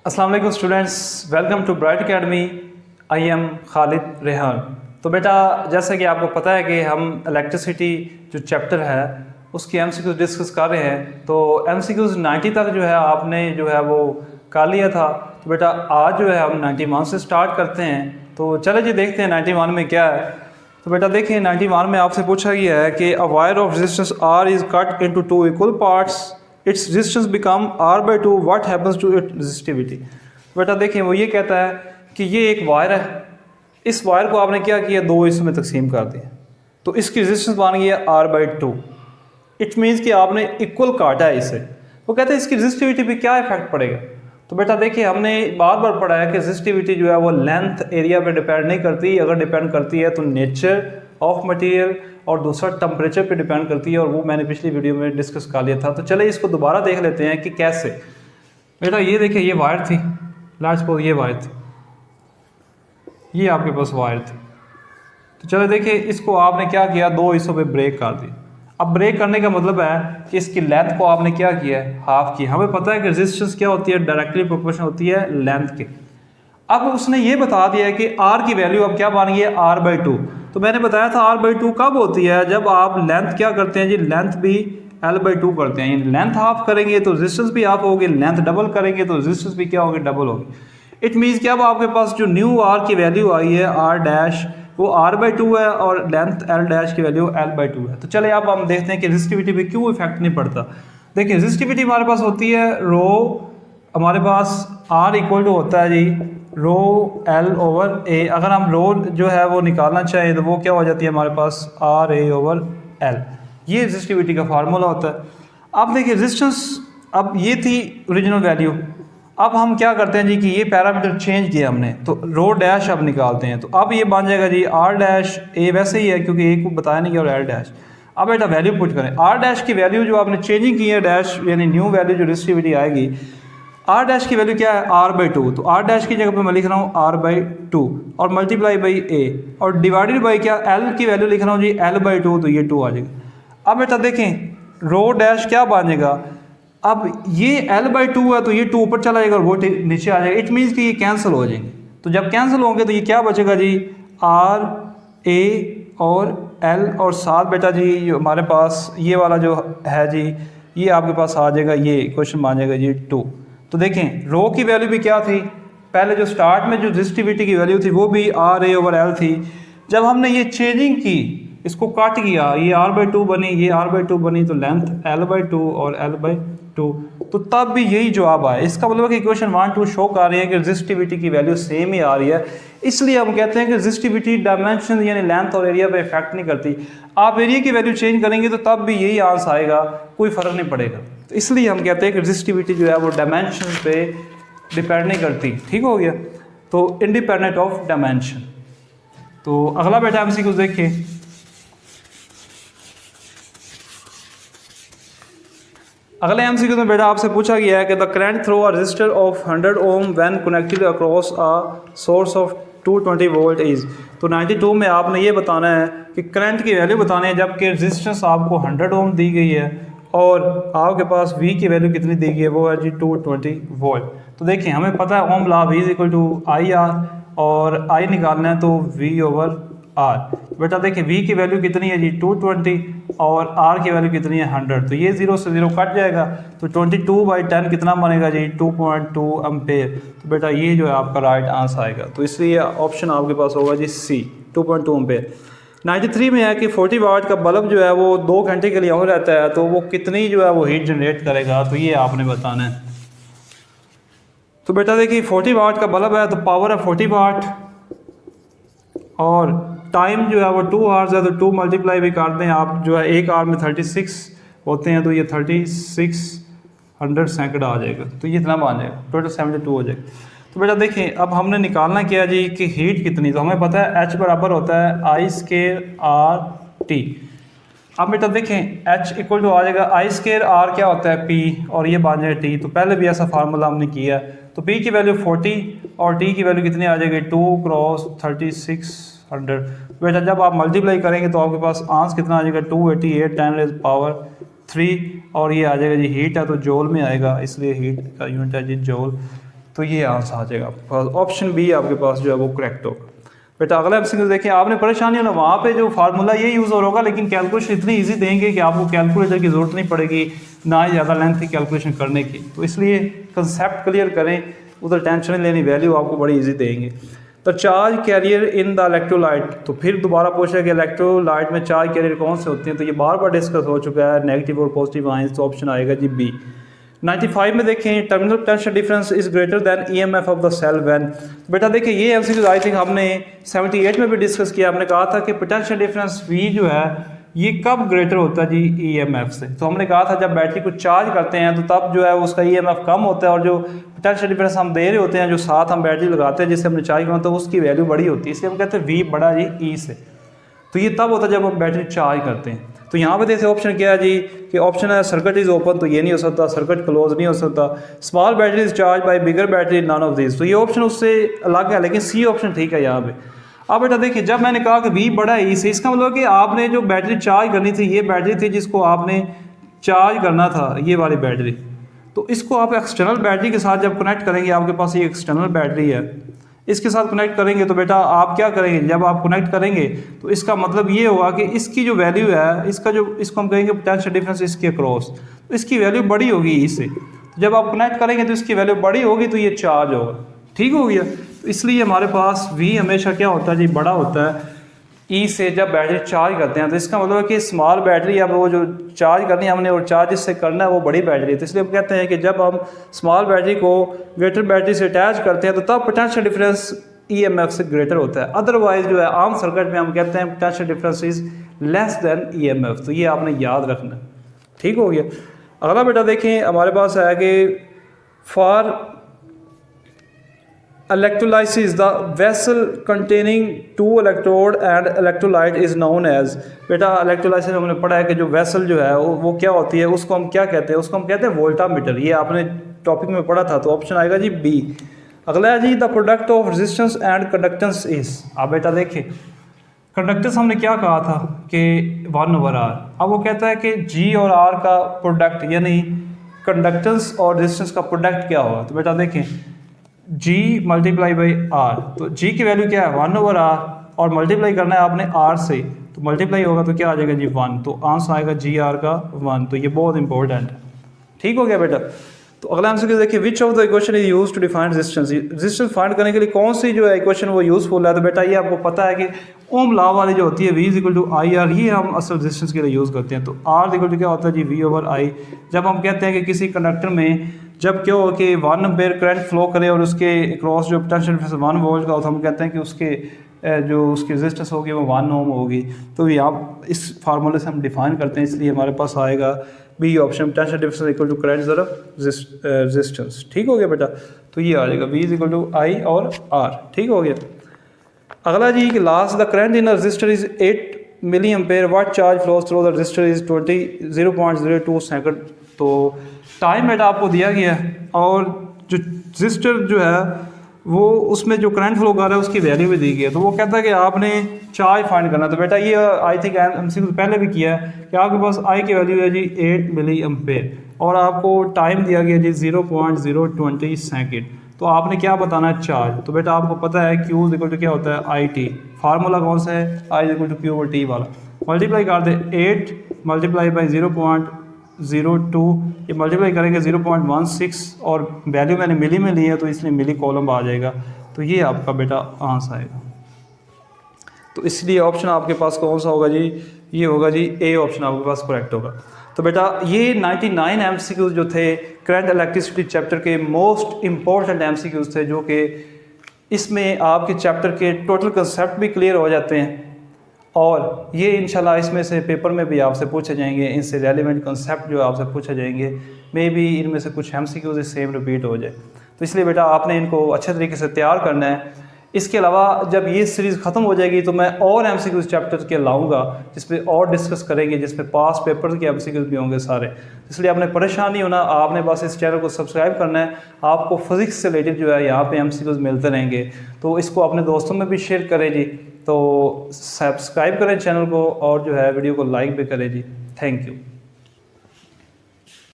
अस्सलाम वालेकुम students, welcome to bright academy. I am Khalid Rehan. तो बेटा, जैसा कि आपको पता है कि हम इलेक्ट्रिसिटी जो चैप्टर है उसकी एमसीक्यूज डिस्कस कर रहे हैं। तो एमसीक्यूज 90 तक जो है आपने जो है वो कर लिया था। तो बेटा आज जो है हम 91 से स्टार्ट करते हैं। तो चले जी देखते हैं 91 में क्या है। तो बेटा देखिए 91 में आपसे पूछा गया है कि a wire of resistance R is cut into two equal parts, its resistance become r/2, what happens to it resistivity. बेटा देखिए वो ये कहता है कि ये एक वायर है, इस वायर को आपने क्या किया, दो हिस्सों में तकसीम कर दिया, तो इसकी रेजिस्टेंस बन गई है r/2। इट मीन्स कि आपने इक्वल काटा है इसे। वो कहते हैं इसकी रेजिस्टिविटी पे क्या इफेक्ट पड़ेगा। तो बेटा देखिए हमने बार बार पढ़ा है कि रेजिस्टिविटी जो है वो लेंथ एरिया पे डिपेंड नहीं करती। अगर डिपेंड करती है तो नेचर ऑफ मटेरियल और दूसरा टेम्परेचर पे डिपेंड करती है, और वो मैंने पिछली वीडियो में डिस्कस कर लिया था। तो चले इसको दोबारा देख लेते हैं कि कैसे। बेटा ये देखिए ये वायर थी, लेट्स सपोज ये वायर थी, ये आपके पास वायर थी। तो चलो देखिए इसको आपने क्या किया, दो हिस्सों पे ब्रेक कर दी। अब ब्रेक करने का मतलब है कि इसकी लेंथ को आपने क्या किया है, हाफ किया। हमें पता है कि रेजिस्टेंस क्या होती है, डायरेक्टली प्रोपोर्शनल होती है लेंथ के। अब उसने ये बता दिया है कि r की वैल्यू अब क्या बन गई है, r/2। तो मैंने बताया था r/2 कब होती है, जब आप लेंथ क्या करते हैं जी, लेंथ भी l/2 करते हैं। लेंथ हाफ करेंगे तो रेजिस्टेंस भी हाफ होगी, लेंथ डबल करेंगे तो रेजिस्टेंस भी क्या होगी, डबल होगी। इट मीन्स कि अब आपके पास जो न्यू r की वैल्यू आई है r' वो r/2 है और लेंथ l' की वैल्यू l/2 है। तो चले अब हम देखते हैं कि रेजिस्टिविटी पे क्यों इफेक्ट नहीं पड़ता। देखिए रेजिस्टिविटी हमारे पास होती है रो, हमारे पास r इक्वल टू होता है जी रो L/A। अगर हम रो जो है वो निकालना चाहें तो वो क्या हो जाती है हमारे पास RA/L। ये रेजिस्टिविटी का फार्मूला होता है। अब देखिए रेजिस्टेंस, अब ये थी ओरिजिनल वैल्यू। अब हम क्या करते हैं जी कि ये पैरामीटर चेंज किया हमने, तो रो डैश अब निकालते हैं। तो अब ये बन जाएगा जी R' वैसे ही है क्योंकि एक को बताया नहीं गया, और L'। अब बेटा वैल्यू पुट करें, R' की वैल्यू जो आपने चेंजिंग की है डैश यानी न्यू वैल्यू जो रेजिस्टिविटी आएगी, R' की वैल्यू क्या है r/2। तो R' की जगह पे मैं लिख रहा हूँ r/2 और मल्टीप्लाई बाई a और डिवाइडेड बाई क्या, L की वैल्यू लिख रहा हूँ जी L/2, तो ये 2 आ जाएगा। अब बेटा देखें रो डैश क्या बन जाएगा, अब ये L/2 है तो ये 2 ऊपर चला जाएगा और वो नीचे आ जाएगा। इट मीन्स कि ये कैंसिल हो जाएंगे। तो जब कैंसिल होंगे तो ये क्या बचेगा जी, R, A और L, और साथ बेटा जी हमारे पास ये वाला जो है जी ये आपके पास आ जाएगा, ये क्वेश्चन मान जाएगा जी 2। तो देखें रो की वैल्यू भी क्या थी, पहले जो स्टार्ट में जो रेजिस्टिविटी की वैल्यू थी वो भी RA/L थी। जब हमने ये चेंजिंग की, इसको काट किया, ये r/2 बनी, ये r/2 बनी, तो लेंथ L/2 और L/2, तो तब भी यही जवाब आया। इसका मतलब है कि इक्वेशन 1, 2 शो कर रही है कि रेजिस्टिविटी की वैल्यू सेम ही आ रही है। इसलिए हम कहते हैं कि रेजिस्टिविटी डायमेंशन यानी लेंथ और एरिया पे इफेक्ट नहीं करती। आप एरिया की वैल्यू चेंज करेंगे तो तब भी यही आंसर आएगा, कोई फर्क नहीं पड़ेगा। तो इसलिए हम कहते हैं कि रेजिस्टिविटी जो है वो डायमेंशन पे डिपेंड नहीं करती। ठीक हो गया, तो इंडिपेंडेंट ऑफ डायमेंशन। तो अगला बेटा एमसीक्यू देखिए। अगले एमसीक्यू में बेटा आपसे पूछा गया है कि the current through a resistor of 100 ohm when connected across a source of 220 volt is. तो 92 में आपने ये बताना है कि करंट की वैल्यू बतानी है, जबकि रेजिस्टेंस आपको 100 ओम दी गई है और आपके पास V की वैल्यू कितनी दी गई है, वो है जी 220 वोल्ट। तो देखिए हमें पता है ओम लॉ V = IR, और I निकालना है तो V/R। बेटा देखिए V की वैल्यू कितनी है जी 220 और R की वैल्यू कितनी है 100, तो ये 0 से 0 कट जाएगा, तो 22/10 कितना बनेगा जी 2.2 एम्पेयर। तो बेटा ये जो है आपका राइट आंसर आएगा। तो इसलिए ऑप्शन आपके पास होगा जी C, 2.2 एम्पेयर। 93 में है कि 40 वाट का बल्ब जो है वो 2 घंटे के लिए ऑन रहता है, तो वो कितनी जो है वो हीट जनरेट करेगा, तो ये आपने बताना है। तो बेटा देखिए 40 वाट का बल्ब है तो पावर है 40 वाट, और टाइम जो है वो 2 आवर्स है, तो 2 मल्टीप्लाई भी कर दें आप, जो है 1 आवर में 36 होते हैं, तो ये 3600 सेकंड आ जाएगा, तो ये इतना बन जाएगा, टोटल 72 हो जाएगा। तो बेटा देखिए अब हमने निकालना क्या जी कि हीट कितनी, तो हमें पता है H बराबर होता है I²R/T। अब बेटा देखें H इक्वल टू आ जाएगा I²R क्या होता है P, और ये बन जाएगा T। तो पहले भी ऐसा फार्मूला हमने किया है। तो P की वैल्यू 40 और T की वैल्यू कितनी आ जाएगी 2 × 3600। बेटा जब आप मल्टीप्लाई करेंगे तो आपके पास आंसर कितना आ जाएगा 288 10⁻³ और ये आ जाएगा जी हीट है तो जोल में आएगा, इसलिए हीट का यूनिट है जी जोल। तो ये आंसर आ जाएगा आपके पास, ऑप्शन बी आपके पास जो है वो करेक्ट होगा। बेटा अगला एमसीक्यू देखें, आपने परेशानी होना वहाँ पे जो फार्मूला ये यूज़ हो रहा होगा, लेकिन कैलकुलेशन इतनी इजी देंगे कि आपको कैलकुलेटर की ज़रूरत नहीं पड़ेगी, ना ही ज़्यादा लेंथी कैलकुलेशन करने की। तो इसलिए कंसेप्ट क्लियर करें, उधर टेंशन नहीं लेनी, वैल्यू आपको बड़ी इजी देंगे। The charge carrier in the electrolyte, तो फिर दोबारा पूछा कि इलेक्ट्रोलाइट में चार्ज कैरियर कौन से होते हैं, तो ये बार बार डिस्कस हो चुका है, नेगेटिव और पॉजिटिव आयंस, तो ऑप्शन आएगा जी बी। 95 में देखें, terminal potential difference is greater than EMF of the cell when. बेटा देखिए ये एमसीक्यू आई थिंक हमने 78 में भी डिस्कस किया, हमने कहा था कि पोटेंशियल डिफरेंस V जो है ये कब ग्रेटर होता है जी ईएमएफ से। तो हमने कहा था जब बैटरी को चार्ज करते हैं तो तब जो है उसका ईएमएफ कम होता है, और जो पोटेंशियल डिफरेंस हम दे रहे होते हैं, जो साथ हम बैटरी लगाते हैं जिससे हमने चार्ज करना, तो उसकी वैल्यू बड़ी होती है, इसलिए हम कहते हैं V बड़ा जी E से। तो ये तब होता है जब हम बैटरी चार्ज करते हैं। तो यहाँ पे देखिए ऑप्शन क्या है जी, कि ऑप्शन है सर्किट इज ओपन, तो ये नहीं हो सकता, सर्किट क्लोज नहीं हो सकता, small battery is charge by bigger battery, none of this, तो ये ऑप्शन उससे अलग है, लेकिन सी ऑप्शन ठीक है यहाँ पे। अब बेटा देखिए जब मैंने कहा कि V बड़ा है E से, इसका मतलब कि आपने जो बैटरी चार्ज करनी थी, ये बैटरी थी जिसको आपने चार्ज करना था, ये वाली बैटरी, तो इसको आप एक्सटर्नल बैटरी के साथ जब कनेक्ट करेंगे, आपके पास ये एक्सटर्नल बैटरी है, इसके साथ कनेक्ट करेंगे, तो बेटा आप क्या करेंगे, जब आप कनेक्ट करेंगे तो इसका मतलब ये होगा कि इसकी जो वैल्यू है, इसको हम कहेंगे पोटेंशियल डिफरेंस इसके अक्रॉस, तो इसकी वैल्यू बड़ी होगी E से। तो जब आप कनेक्ट करेंगे तो इसकी वैल्यू बड़ी होगी, तो ये चार्ज होगा, ठीक हो गया। तो इसलिए हमारे पास V हमेशा क्या होता है जी, बड़ा होता है E से जब बैटरी चार्ज करते हैं। तो इसका मतलब है कि स्मॉल बैटरी, अब वो जो चार्ज करनी है हमने और चार्ज इससे करना है वो बड़ी बैटरी है, तो इसलिए हम कहते हैं कि जब हम स्मॉल बैटरी को ग्रेटर बैटरी से अटैच करते हैं तो तब पोटेंशियल डिफरेंस ईएमएफ से ग्रेटर होता है। अदरवाइज जो है आम सर्किट में हम कहते हैं potential difference is less than EMF, तो ये आपने याद रखना है, ठीक हो गया। अगला बेटा देखें हमारे पास है कि for electrolysis the vessel containing two electrode and electrolyte is known as। बेटा इलेक्ट्रोलाइसिस हमने पढ़ा है कि जो वेसल जो है वो क्या होती है, उसको हम क्या कहते हैं, उसको हम कहते हैं वोल्टामीटर, ये आपने टॉपिक में पढ़ा था, तो ऑप्शन आएगा जी बी। अगला है G the product of resistance and conductance is. अब बेटा देखिए कंडक्टेंस हमने क्या कहा था कि 1/R, अब वो कहता है कि G और R का प्रोडक्ट, यानी कंडक्टेंस और रेजिस्टेंस का प्रोडक्ट क्या होगा। तो बेटा देखें G मल्टीप्लाई बाई R, तो G की वैल्यू क्या है 1/R, और मल्टीप्लाई करना है आपने R से, तो मल्टीप्लाई होगा तो क्या आ जाएगा जी 1, तो आंसर आएगा GR का 1, तो ये बहुत इंपॉर्टेंट है, ठीक हो गया बेटा। तो अगला आंसर देखिए which of the equation is used to define resistance. Resistance find करने के लिए कौन सी जो है इक्वेशन वो यूजफुल है। तो बेटा ये आपको पता है कि ओम लॉ वाली जो होती है V = IR, ही हम असल रेजिस्टेंस के लिए यूज़ करते हैं। तो R क्या होता है जी V/I। जब हम कहते हैं कि किसी कंडक्टर में जब क्या हो कि 1 एम्पीयर करंट फ्लो करे और उसके क्रॉस जो पोटेंशियल डिफरेंस 1 वोल्ट का होता है, हम कहते हैं कि उसके जो उसकी रेजिस्टेंस होगी वो 1 ओम होगी। तो यहाँ इस फार्मूले से हम डिफाइन करते हैं, इसलिए हमारे पास आएगा B option, potential difference equal to current ज़रा रेजिस्टेंस, ठीक हो गया बेटा। तो ये आ जाएगा V = I और R, ठीक हो गया। अगला जी कि last the current in resistor is 8 milli ampere, what charge flows through the resistor is 0.02 second. तो टाइम बेटा आपको दिया गया है, और जो रजिस्टर जो है वो उसमें जो करंट फ्लो कर रहा है उसकी वैल्यू भी दी गई है। तो वो कहता है कि आपने चार्ज फाइंड करना। तो बेटा ये आई थिंक एमसीक्यू पहले भी किया है कि आपके पास आई की वैल्यू है जी 8 मिली एम्पेयर, और आपको टाइम दिया गया जी 0.020 सेकेंड। तो आपने क्या बताना है चार्ज। तो बेटा आपको पता है Q = क्या होता है IT, फार्मूला कौन सा है I = Q/T वाला। मल्टीप्लाई कर दे 8 मल्टीप्लाई बाई 0.02, ये मल्टीप्लाई करेंगे 0.16, और वैल्यू मैंने मिली में ली है तो इसलिए मिली कॉलम आ जाएगा। तो ये आपका बेटा आंसर आएगा। तो इसलिए ऑप्शन आपके पास कौन सा होगा जी, ये होगा जी ए ऑप्शन आपके पास करेक्ट होगा। तो बेटा ये 99 MCQs जो थे करंट इलेक्ट्रिसिटी चैप्टर के मोस्ट इम्पॉर्टेंट MCQs थे, जो कि इसमें आपके चैप्टर के टोटल कंसेप्ट भी क्लियर हो जाते हैं, और ये इंशाल्लाह इसमें से पेपर में भी आपसे पूछे जाएंगे, इनसे रेलिवेंट कंसेप्ट जो आपसे पूछे जाएंगे, मे बी इनमें से कुछ MCQs सेम रिपीट हो जाए। तो इसलिए बेटा आपने इनको अच्छे तरीके से तैयार करना है। इसके अलावा जब ये सीरीज़ ख़त्म हो जाएगी तो मैं और MCQs चैप्टर के लाऊंगा जिसपे और डिस्कस करेंगे, जिसमें पास पेपर के MCQs भी होंगे सारे। इसलिए आपने परेशान नहीं होना, आपने बस इस चैनल को सब्सक्राइब करना है। आपको फिज़िक्स से रिलेटेड जो है यहाँ पे MCQs मिलते रहेंगे, तो इसको अपने दोस्तों में भी शेयर करें जी। तो सब्सक्राइब करें चैनल को, और जो है वीडियो को लाइक भी करें जी। Thank you.